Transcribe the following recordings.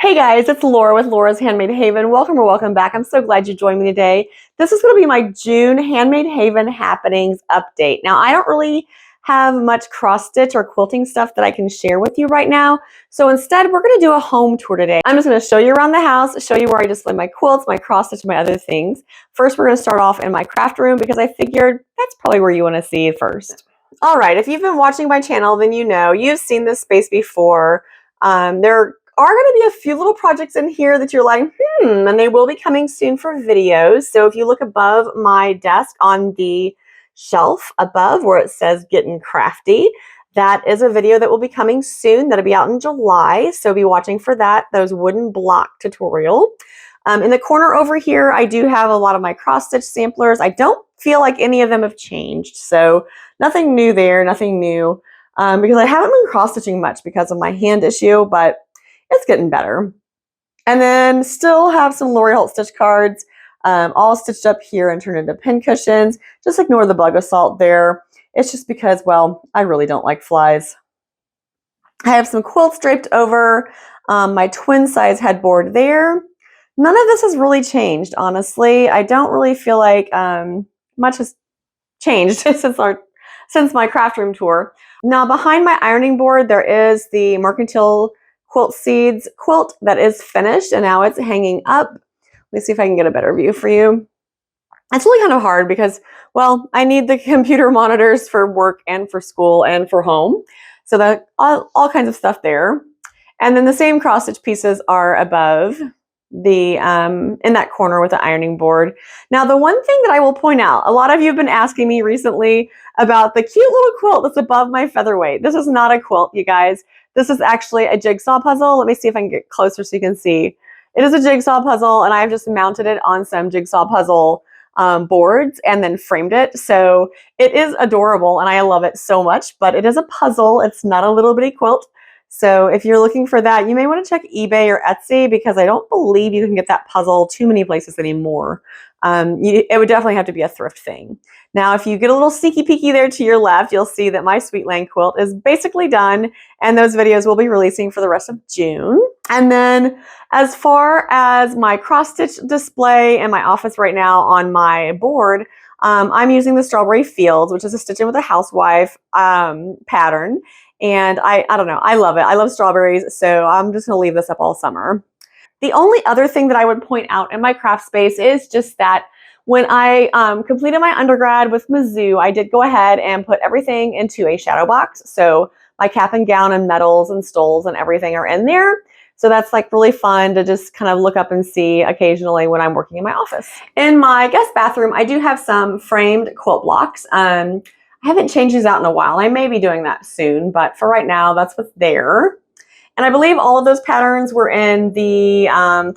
Hey guys, it's Laura with Laura's Handmade Haven. Welcome or welcome back. I'm so glad you joined me today. This is going to be my June Handmade Haven Happenings update. Now, I don't really have much cross stitch or quilting stuff that I can share with you right now. So instead, we're going to do a home tour today. I'm just going to show you around the house, show you where I display my quilts, my cross stitch, my other things. First, we're going to start off in my craft room because I figured that's probably where you want to see it first. All right, if you've been watching my channel, then you know you've seen this space before. There are going to be a few little projects in here that you're like, and they will be coming soon for videos. So if you look above my desk on the shelf above where it says Getting Crafty, that is a video that will be coming soon. That'll be out in July. So be watching for that, those wooden block tutorial. In the corner over here, I do have a lot of my cross stitch samplers. I don't feel like any of them have changed. So nothing new there, nothing new. Because I haven't been cross stitching much because of my hand issue, but it's getting better. And then still have some Holt stitch cards, all stitched up here and turned into pin cushions. Just ignore the bug assault there. It's just because, well, I really don't like flies. I have some quilts draped over my twin size headboard there. None of this has really changed, honestly. I don't really feel like much has changed since my craft room tour. Now, behind my ironing board, there is the Mercantile Quilt Seeds quilt that is finished, and now it's hanging up. Let me see if I can get a better view for you. It's really kind of hard because, well, I need the computer monitors for work and for school and for home. So that all kinds of stuff there. And then the same cross stitch pieces are above the in that corner with the ironing board. Now, the one thing that I will point out, a lot of you have been asking me recently about the cute little quilt that's above my featherweight. This is not a quilt, you guys. This is actually a jigsaw puzzle. Let me see if I can get closer so you can see. It is a jigsaw puzzle, and I've just mounted it on some jigsaw puzzle boards and then framed it. So it is adorable, and I love it so much, but it is a puzzle. It's not a little bitty quilt. So if you're looking for that, you may want to check eBay or Etsy because I don't believe you can get that puzzle too many places anymore. It would definitely have to be a thrift thing. Now, if you get a little sneaky peeky there to your left, you'll see that my Sweetland quilt is basically done, and those videos will be releasing for the rest of June. And then as far as my cross-stitch display in my office right now on my board, I'm using the Strawberry Fields, which is a Stitch In with a Housewife pattern. And I don't know, I love it. I love strawberries, so I'm just going to leave this up all summer. The only other thing that I would point out in my craft space is just that when I completed my undergrad with Mizzou, I did go ahead and put everything into a shadow box. So my cap and gown and medals and stoles and everything are in there. So that's like really fun to just kind of look up and see occasionally when I'm working in my office. In my guest bathroom, I do have some framed quilt blocks. I haven't changed these out in a while. I may be doing that soon, but for right now, that's what's there. And I believe all of those patterns were in the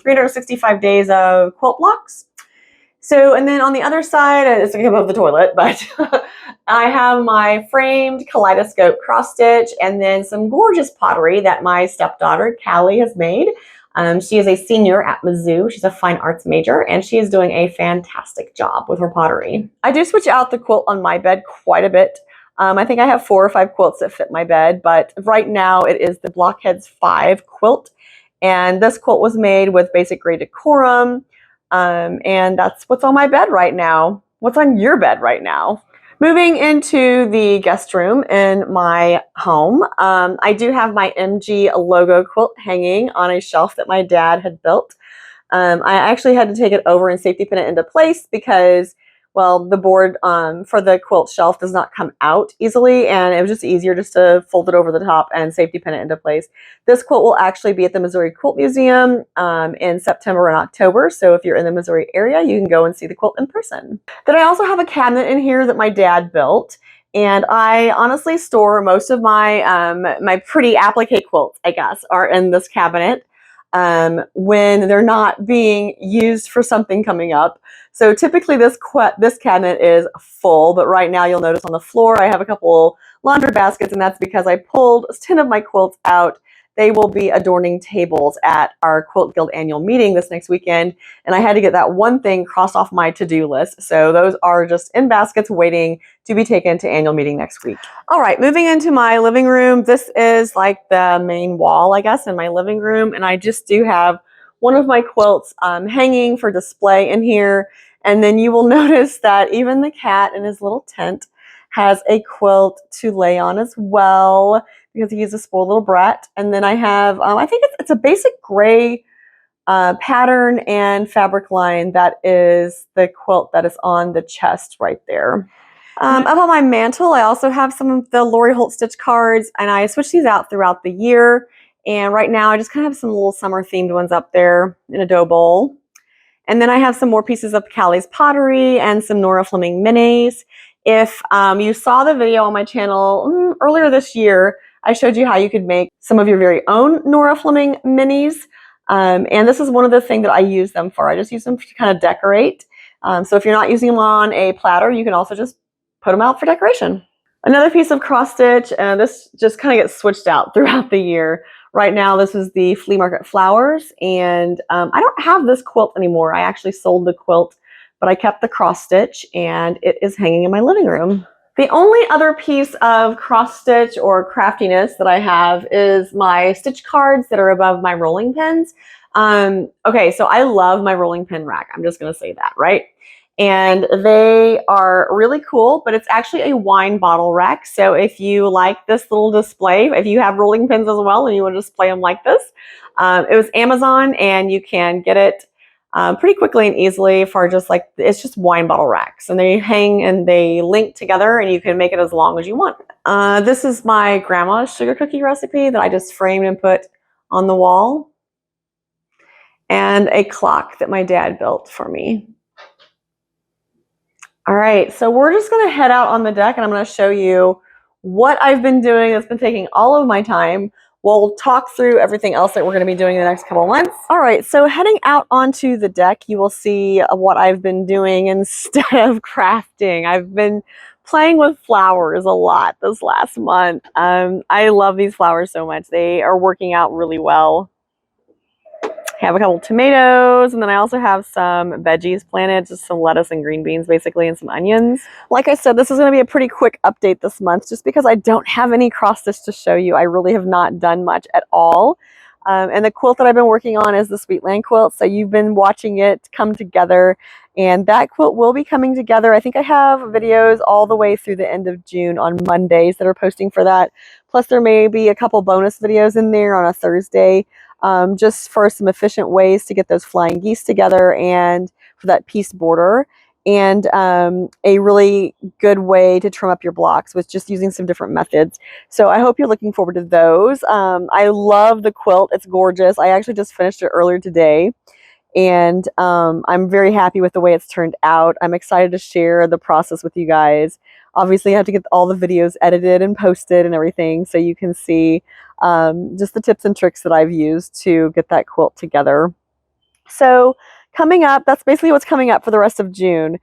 365 days of quilt blocks. So, and then on the other side, it's like above the toilet, but I have my framed kaleidoscope cross stitch and then some gorgeous pottery that my stepdaughter, Callie, has made. She is a senior at Mizzou. She's a fine arts major, and she is doing a fantastic job with her pottery. I do switch out the quilt on my bed quite a bit. I think I have 4 or 5 quilts that fit my bed, but right now it is the Blockheads 5 quilt. And this quilt was made with basic gray decorum. And that's what's on my bed right now. What's on your bed right now? Moving into the guest room in my home, I do have my MG logo quilt hanging on a shelf that my dad had built. I actually had to take it over and safety pin it into place because, well, the board for the quilt shelf does not come out easily, and it was just easier just to fold it over the top and safety pin it into place. This quilt will actually be at the Missouri Quilt Museum in September and October, so if you're in the Missouri area, you can go and see the quilt in person. Then I also have a cabinet in here that my dad built, and I honestly store most of my my pretty applique quilts, I guess, are in this cabinet when they're not being used for something coming up. So typically this cabinet is full, but right now you'll notice on the floor I have a couple laundry baskets, and that's because I pulled 10 of my quilts out they will be adorning tables at our Quilt Guild annual meeting this next weekend. And I had to get that one thing crossed off my to-do list. So those are just in baskets waiting to be taken to annual meeting next week. All right, moving into my living room. This is like the main wall, I guess, in my living room. And I just do have one of my quilts hanging for display in here. And then you will notice that even the cat in his little tent has a quilt to lay on as well, because he's a spoiled little brat. And then I have, I think it's a basic gray pattern and fabric line that is the quilt that is on the chest right there. Up on my mantle, I also have some of the Lori Holt stitch cards, and I switch these out throughout the year. And right now I just kind of have some little summer themed ones up there in a dough bowl. And then I have some more pieces of Callie's pottery and some Nora Fleming minis. If you saw the video on my channel earlier this year, I showed you how you could make some of your very own Nora Fleming minis. And this is one of the things that I use them for. I just use them to kind of decorate. So if you're not using them on a platter, you can also just put them out for decoration. Another piece of cross stitch, and this just kind of gets switched out throughout the year. Right now, this is the flea market flowers, and I don't have this quilt anymore. I actually sold the quilt, but I kept the cross stitch, and it is hanging in my living room. The only other piece of cross stitch or craftiness that I have is my stitch cards that are above my rolling pins. Okay, so I love my rolling pin rack. I'm just going to say that, right? And they are really cool, but it's actually a wine bottle rack. So if you like this little display, if you have rolling pins as well and you want to display them like this, it was Amazon, and you can get it pretty quickly and easily for just like, it's just wine bottle racks, and they hang and they link together, and you can make it as long as you want. This is my grandma's sugar cookie recipe that I just framed and put on the wall, and a clock that my dad built for me. All right, so we're just gonna head out on the deck, and I'm gonna show you what I've been doing that's been taking all of my time. We'll talk through everything else that we're gonna be doing in the next couple of months. All right, so heading out onto the deck, you will see what I've been doing instead of crafting. I've been playing with flowers a lot this last month. I love these flowers so much. They are working out really well. I have a couple tomatoes, and then I also have some veggies planted, just some lettuce and green beans basically, and some onions. Like I said, this is going to be a pretty quick update this month just because I don't have any cross stitch to show you. I really have not done much at all. And the quilt that I've been working on is the Sweetland quilt, so you've been watching it come together, and that quilt will be coming together. I think I have videos all the way through the end of June on Mondays that are posting for that. Plus there may be a couple bonus videos in there on a Thursday. Just for some efficient ways to get those flying geese together and for that piece border, and a really good way to trim up your blocks with just using some different methods. So I hope you're looking forward to those. I love the quilt. It's gorgeous. I actually just finished it earlier today, and I'm very happy with the way it's turned out. I'm excited to share the process with you guys. Obviously, I have to get all the videos edited and posted and everything so you can see just the tips and tricks that I've used to get that quilt together. So coming up, that's basically what's coming up for the rest of June,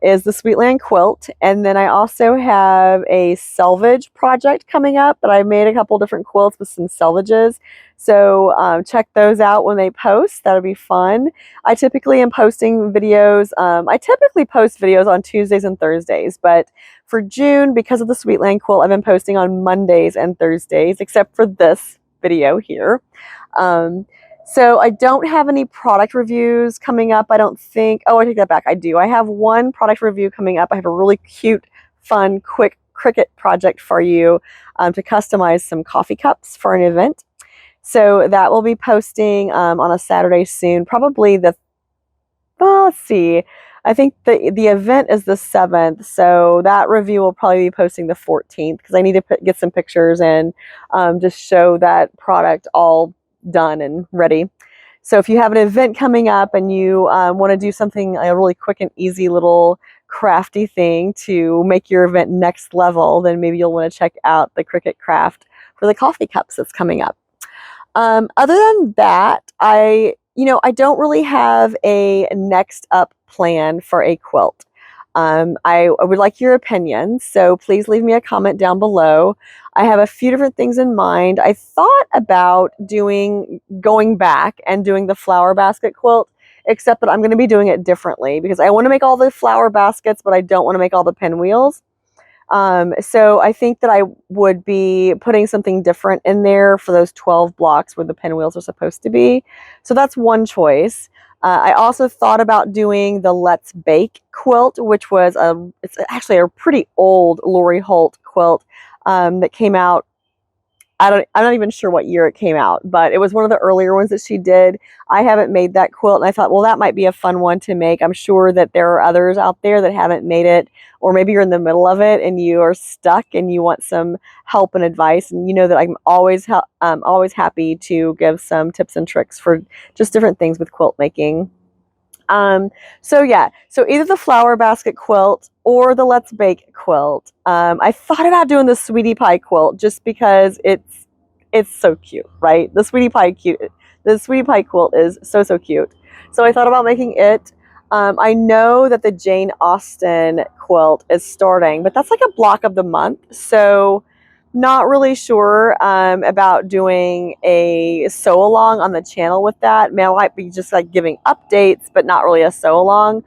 is the Sweetland quilt. And then I also have a selvage project coming up that I made a couple different quilts with some selvages. So check those out when they post. That'll be fun. I typically am posting videos. I typically post videos on Tuesdays and Thursdays, but for June, because of the Sweetland quilt, I've been posting on Mondays and Thursdays, except for this video here. So I don't have any product reviews coming up, I don't think. Oh, I take that back. I do. I have one product review coming up. I have a really cute, fun, quick Cricut project for you to customize some coffee cups for an event. So that will be posting on a Saturday soon, probably well, let's see. I think the event is the 7th, so that review will probably be posting the 14th because I need to get some pictures and just show that product all done and ready. So if you have an event coming up and you want to do something, a really quick and easy little crafty thing to make your event next level, then maybe you'll want to check out the Cricut craft for the coffee cups that's coming up. Other than that, I don't really have a next up plan for a quilt. I would like your opinion, so please leave me a comment down below. I have a few different things in mind. I thought about going back and doing the flower basket quilt, except that I'm going to be doing it differently because I want to make all the flower baskets, but I don't want to make all the pinwheels. So I think that I would be putting something different in there for those 12 blocks where the pinwheels are supposed to be. So that's one choice. I also thought about doing the Let's Bake quilt, which was it's actually a pretty old Lori Holt quilt that came out. I'm not even sure what year it came out, but it was one of the earlier ones that she did. I haven't made that quilt, and I thought, well, that might be a fun one to make. I'm sure that there are others out there that haven't made it, or maybe you're in the middle of it and you are stuck and you want some help and advice. And you know that I'm always happy to give some tips and tricks for just different things with quilt making. So yeah, so either the flower basket quilt or the Let's Bake quilt. I thought about doing the Sweetie Pie quilt just because it's so cute, right? The Sweetie Pie quilt is so cute. So I thought about making it. I know that the Jane Austen quilt is starting, but that's like a block of the month. So not really sure about doing a sew along on the channel with that. I might be just like giving updates, but not really a sew along,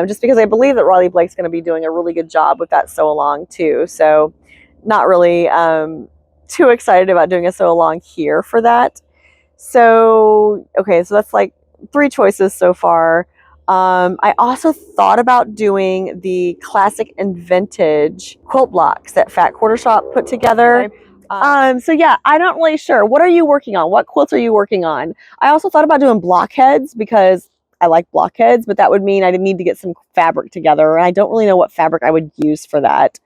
just because I believe that Riley Blake's going to be doing a really good job with that sew along too. So not really too excited about doing a sew along here for that. So, okay, so that's like 3 choices so far. I also thought about doing the classic and vintage quilt blocks that Fat Quarter Shop put together. Okay. So yeah, I'm not really sure. What are you working on? What quilts are you working on? I also thought about doing blockheads because I like blockheads, but that would mean I'd need to get some fabric together, and I don't really know what fabric I would use for that.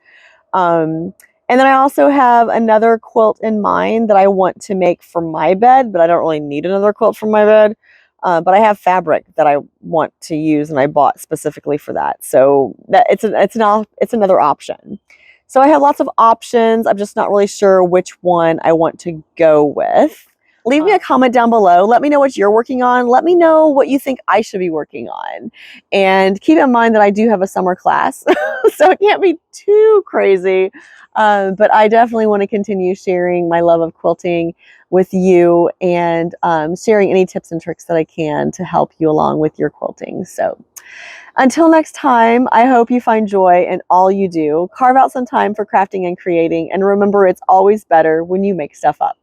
And then I also have another quilt in mind that I want to make for my bed, but I don't really need another quilt for my bed. But I have fabric that I want to use, and I bought specifically for that. So that it's another option. So I have lots of options. I'm just not really sure which one I want to go with. Leave me a comment down below. Let me know what you're working on. Let me know what you think I should be working on. And keep in mind that I do have a summer class, so it can't be too crazy. But I definitely want to continue sharing my love of quilting with you and sharing any tips and tricks that I can to help you along with your quilting. So until next time, I hope you find joy in all you do. Carve out some time for crafting and creating, and remember, it's always better when you make stuff up.